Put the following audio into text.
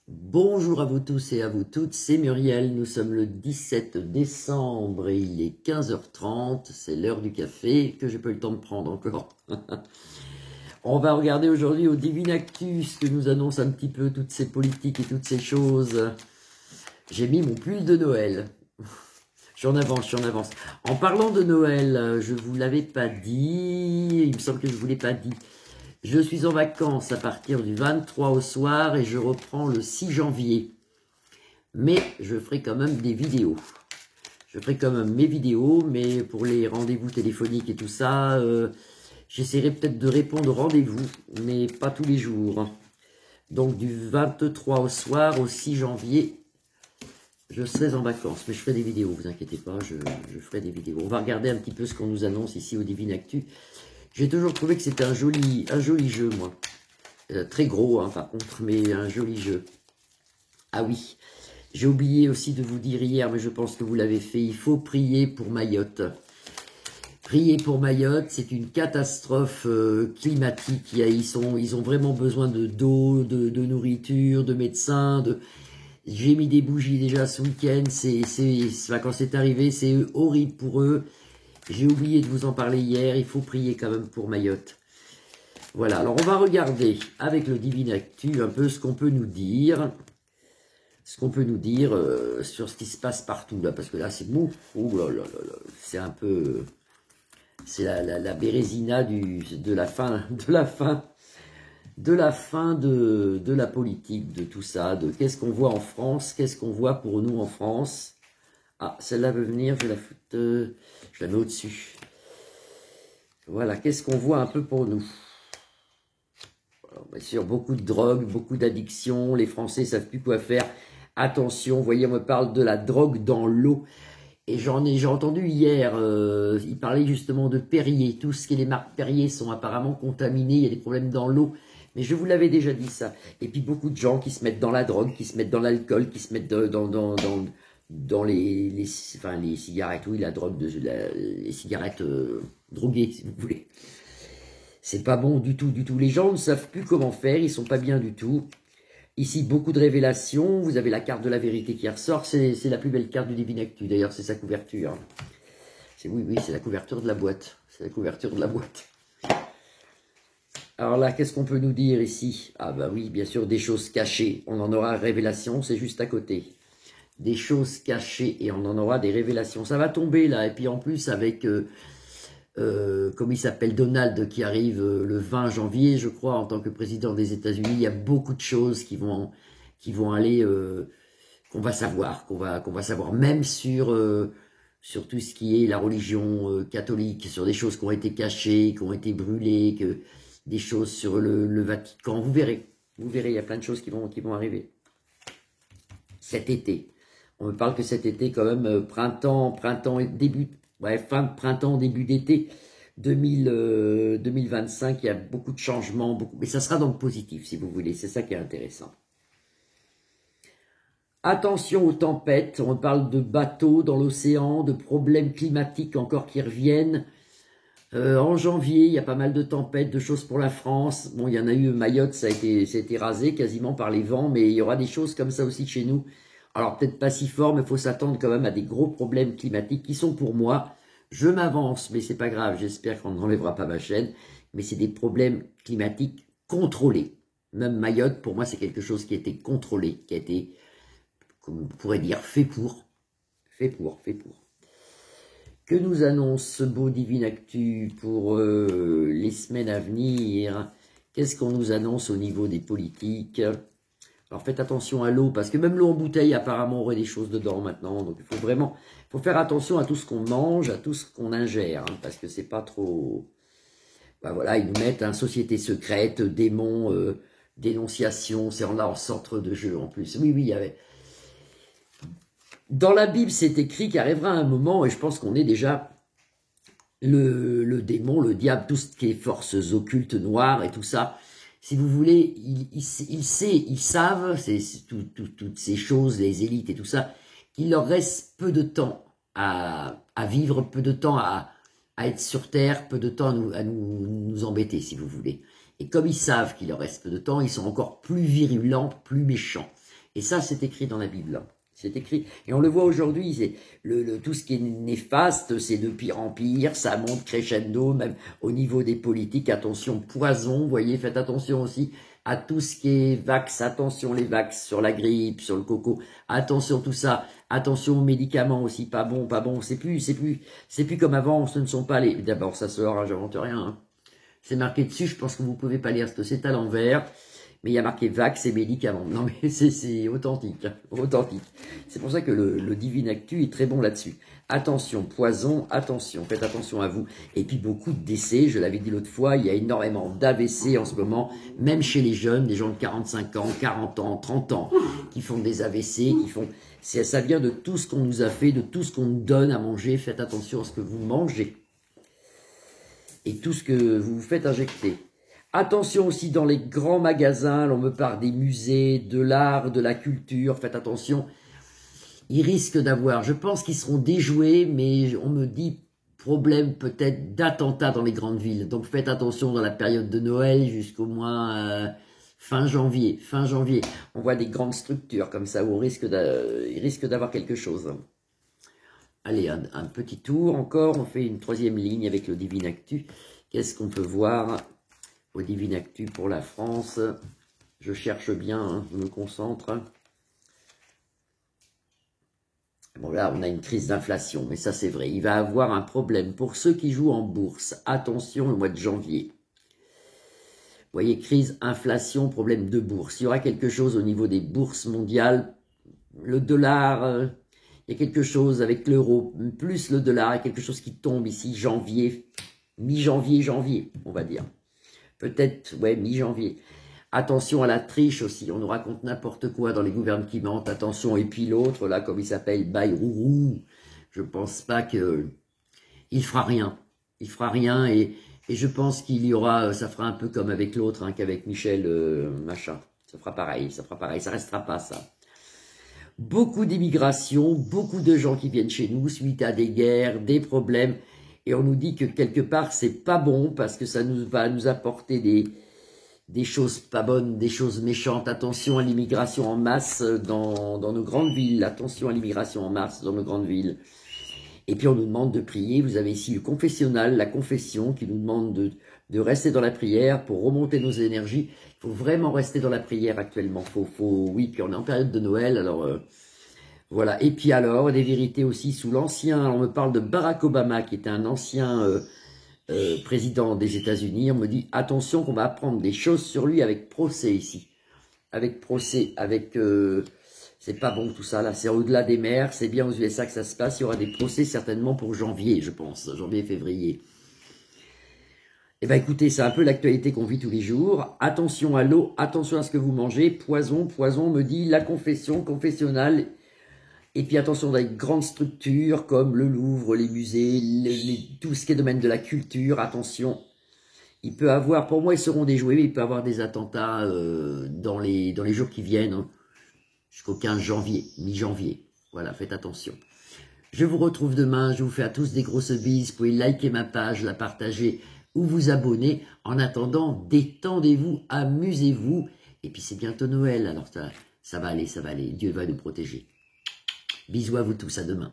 Bonjour à vous tous et à vous toutes, c'est Muriel, nous sommes le 17 décembre et il est 15h30, c'est l'heure du café, que j'ai pas eu le temps de prendre encore. On va regarder aujourd'hui au Divine Actus, que nous annonce un petit peu toutes ces politiques et toutes ces choses. J'ai mis mon pull de Noël. J'en avance. En parlant de Noël, je vous l'avais pas dit, il me semble que je vous l'ai pas dit. Je suis en vacances à partir du 23 au soir et je reprends le 6 janvier. Mais je ferai quand même des vidéos. Je ferai quand même mes vidéos, mais pour les rendez-vous téléphoniques et tout ça, j'essaierai peut-être de répondre aux rendez-vous, mais pas tous les jours. Donc du 23 au soir au 6 janvier, je serai en vacances, mais je ferai des vidéos, vous inquiétez pas, je ferai des vidéos. On va regarder un petit peu ce qu'on nous annonce ici au Divine Actu. J'ai toujours trouvé que c'était un joli jeu, moi. Très gros, hein, par contre, mais un joli jeu. Ah oui, j'ai oublié aussi de vous dire hier, mais je pense que vous l'avez fait, il faut prier pour Mayotte. Prier pour Mayotte, c'est une catastrophe climatique. Ils ont vraiment besoin d'eau, de nourriture, de médecins. J'ai mis des bougies déjà ce week-end. Quand c'est arrivé, c'est horrible pour eux. J'ai oublié de vous en parler hier. Il faut prier quand même pour Mayotte. Voilà. Alors on va regarder avec le Divine Actu un peu ce qu'on peut nous dire. Sur ce qui se passe partout là, parce que là c'est mou. Ouh là là là là. C'est un peu. C'est la bérésina de la fin de la politique, de tout ça, de qu'est-ce qu'on voit en France, qu'est-ce qu'on voit pour nous en France. Ah, celle-là veut venir, je vais la foutre, je la mets au-dessus. Voilà, qu'est-ce qu'on voit un peu pour nous. Alors, bien sûr, beaucoup de drogue, beaucoup d'addictions, les Français ne savent plus quoi faire. Attention, vous voyez, on me parle de la drogue dans l'eau. Et j'ai entendu hier, il parlait justement de Perrier. Tout ce qui est les marques Perrier sont apparemment contaminées, il y a des problèmes dans l'eau. Mais je vous l'avais déjà dit ça. Et puis beaucoup de gens qui se mettent dans la drogue, qui se mettent dans l'alcool, qui se mettent dans les cigarettes, oui, la drogue, les cigarettes droguées, si vous voulez. C'est pas bon du tout, du tout. Les gens ne savent plus comment faire, ils sont pas bien du tout. Ici, beaucoup de révélations. Vous avez la carte de la vérité qui ressort. C'est la plus belle carte du Divine Actu. D'ailleurs, c'est sa couverture. Oui, c'est la couverture de la boîte. C'est la couverture de la boîte. Alors là, qu'est-ce qu'on peut nous dire ici? Ah bah oui, bien sûr, des choses cachées. On en aura révélation, c'est juste à côté. Des choses cachées et on en aura des révélations. Ça va tomber là. Et puis en plus, avec... comme il s'appelle Donald, qui arrive le 20 janvier, je crois, en tant que président des États-Unis, il y a beaucoup de choses qui vont aller, qu'on va savoir, qu'on va savoir, même sur tout ce qui est la religion catholique, sur des choses qui ont été cachées, qui ont été brûlées, des choses sur le Vatican. Vous verrez, il y a plein de choses qui vont arriver cet été. On me parle que cet été, quand même, printemps et début. Ouais, fin de printemps, début d'été 2025, il y a beaucoup de changements, mais ça sera dans le positif, si vous voulez, c'est ça qui est intéressant. Attention aux tempêtes, on parle de bateaux dans l'océan, de problèmes climatiques encore qui reviennent. En janvier, il y a pas mal de tempêtes, de choses pour la France. Bon, il y en a eu, Mayotte, ça a été rasé quasiment par les vents, mais il y aura des choses comme ça aussi chez nous. Alors peut-être pas si fort, mais il faut s'attendre quand même à des gros problèmes climatiques qui sont pour moi, je m'avance, mais c'est pas grave, j'espère qu'on n'enlèvera pas ma chaîne, mais c'est des problèmes climatiques contrôlés. Même Mayotte, pour moi, c'est quelque chose qui a été contrôlé, qui a été, comme on pourrait dire, fait pour. Que nous annonce ce beau Divine Actu pour les semaines à venir? Qu'est-ce qu'on nous annonce au niveau des politiques? Alors faites attention à l'eau, parce que même l'eau en bouteille, apparemment, aurait des choses dedans maintenant. Donc il faut faire attention à tout ce qu'on mange, à tout ce qu'on ingère, hein, parce que c'est pas trop... Ben voilà, ils nous mettent un société secrète, démons, dénonciation, c'est en centre de jeu en plus. Oui, il y avait... Dans la Bible, c'est écrit qu'arrivera un moment, et je pense qu'on est déjà... Le démon, le diable, tout ce qui est forces occultes noires et tout ça... Si vous voulez, ils savent, toutes ces choses, les élites et tout ça, qu'il leur reste peu de temps à vivre, peu de temps à être sur Terre, peu de temps à nous embêter, si vous voulez. Et comme ils savent qu'il leur reste peu de temps, ils sont encore plus virulents, plus méchants. Et ça, c'est écrit dans la Bible. C'est écrit. Et on le voit aujourd'hui, c'est tout ce qui est néfaste, c'est de pire en pire, ça monte crescendo, même au niveau des politiques. Attention, poison, vous voyez, faites attention aussi à tout ce qui est vax, attention les vax, sur la grippe, sur le coco, attention tout ça, attention aux médicaments aussi, pas bon, c'est plus comme avant, ce ne sont pas les, d'abord ça sort, hein, j'invente rien, hein. C'est marqué dessus, je pense que vous pouvez pas lire, parce que c'est à l'envers. Mais il y a marqué vax et médicaments. Non mais c'est authentique, hein, authentique. C'est pour ça que le Divine Actu est très bon là-dessus. Attention, poison, attention, faites attention à vous. Et puis beaucoup de décès, je l'avais dit l'autre fois, il y a énormément d'AVC en ce moment, même chez les jeunes, des gens de 45 ans, 40 ans, 30 ans, qui font des AVC, qui font... Ça vient de tout ce qu'on nous a fait, de tout ce qu'on nous donne à manger. Faites attention à ce que vous mangez. Et tout ce que vous vous faites injecter. Attention aussi dans les grands magasins, l'on me parle des musées, de l'art, de la culture, faites attention. Ils risquent d'avoir, je pense qu'ils seront déjoués, mais on me dit problème peut-être d'attentats dans les grandes villes. Donc faites attention dans la période de Noël jusqu'au moins fin janvier. On voit des grandes structures comme ça où ils risquent d'avoir quelque chose. Allez, un petit tour encore, on fait une troisième ligne avec le Divine Actu. Qu'est-ce qu'on peut voir au Divine Actu pour la France? Je cherche bien, hein, je me concentre. Bon là, on a une crise d'inflation, mais ça c'est vrai. Il va avoir un problème pour ceux qui jouent en bourse. Attention, le mois de janvier. Vous voyez, crise, inflation, problème de bourse. Il y aura quelque chose au niveau des bourses mondiales. Le dollar... il y a quelque chose avec l'euro, plus le dollar, il y a quelque chose qui tombe ici, janvier, mi-janvier, on va dire. Peut-être, ouais, mi-janvier. Attention à la triche aussi, on nous raconte n'importe quoi dans les gouvernements, attention. Et puis l'autre, là, comme il s'appelle, Bayrou, je pense pas que... il fera rien. Il fera rien et je pense qu'il y aura, ça fera un peu comme avec l'autre, hein, qu'avec Michel, machin. Ça fera pareil, ça restera pas ça. Beaucoup d'immigration, beaucoup de gens qui viennent chez nous suite à des guerres, des problèmes. Et on nous dit que quelque part, c'est pas bon parce que ça va nous apporter des choses pas bonnes, des choses méchantes. Attention à l'immigration en masse dans nos grandes villes. Attention à l'immigration en masse dans nos grandes villes. Et puis on nous demande de prier. Vous avez ici le confessionnal, la confession, qui nous demande de rester dans la prière pour remonter nos énergies. Il faut vraiment rester dans la prière actuellement. Oui, puis on est en période de Noël, alors voilà. Et puis alors, des vérités aussi sous l'ancien, on me parle de Barack Obama, qui était un ancien président des États-Unis. On me dit, attention qu'on va apprendre des choses sur lui avec procès ici. Avec procès, avec... c'est pas bon tout ça, là, c'est au-delà des mers, c'est bien aux USA que ça se passe. Il y aura des procès certainement pour janvier, je pense, janvier, février. Eh bien écoutez, c'est un peu l'actualité qu'on vit tous les jours. Attention à l'eau, attention à ce que vous mangez. Poison, me dit la confession, confessionnal. Et puis attention dans les grandes structures comme le Louvre, les musées, tout ce qui est domaine de la culture. Attention, il peut avoir, pour moi ils seront déjoués, mais il peut avoir des attentats dans les jours qui viennent, hein, jusqu'au 15 janvier, mi-janvier. Voilà, faites attention. Je vous retrouve demain, je vous fais à tous des grosses bises. Vous pouvez liker ma page, la partager ou vous abonner. En attendant, détendez-vous, amusez-vous. Et puis c'est bientôt Noël, alors ça va aller, Dieu va nous protéger. Bisous à vous tous, à demain.